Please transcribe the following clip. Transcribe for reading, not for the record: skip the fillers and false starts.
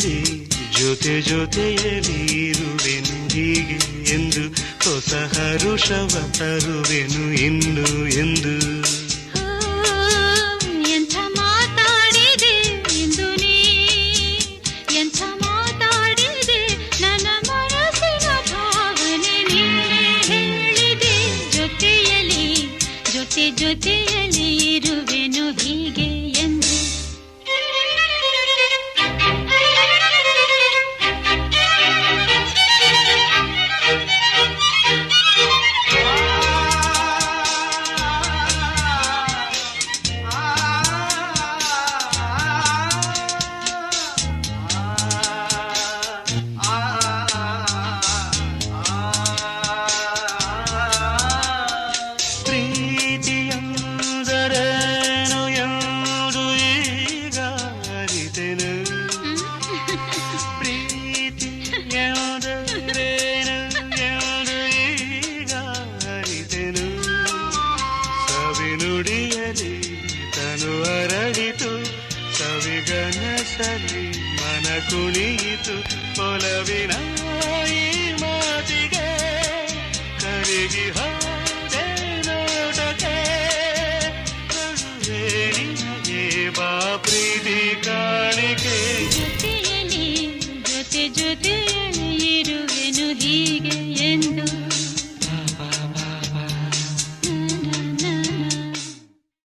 ಮಾತಾಡಿದೆ ಜೊತೆ ಜೊತೆಯಲ್ಲಿ ಇರುವೆನು ಹೀಗೆ ಎಂದು ಹೊಸ ಹರುಷವ ತರುವೆನು ಇನ್ನು ಎಂದು ಎಂಥ ಮಾತಾಡಿದೆ ಎಂದು ನೀ ಎಂಥ ಮಾತಾಡಿದೆ ನನ್ನ ಮನಸ್ಸಿನ ಭಾವನೆ ನೀನೇ ಹೇಳಿದೆ ಜೊತೆಯಲ್ಲಿ ಜೊತೆ ಜೊತೆಯಲ್ಲಿ ಇರುವೆನು ಹೀಗೆ ಎಂದು ಪ್ರೀತಿಯಂದರೇನು ಎಂದು ಈಗ ಅರಿತೆನು ಪ್ರೀತಿ ಎಂದರೇನು ಎಂದು ಈಗ ಅರಿತೆನು ಸವಿನುಡಿಯಲಿ ತನು ಅರಳಿತು ಸವಿಗನಸಲಿ ಮನ ಕುಣಿಯಿತು ಒಲವಿನ ಈ ಮಾತಿಗೆ ಕರಗಿ ಹೋದೆ ನೋಟಕ್ಕೆ ಕರುವೆ ನಿನಗೆ ಬಾ ಪ್ರೀತಿ ಕಾಣಿಕೆ ಜೊತೆಯಲ್ಲಿ ಜೊತೆ ಜೊತೆಯಲ್ಲಿ ಇರುವೆನು ಹೀಗೆ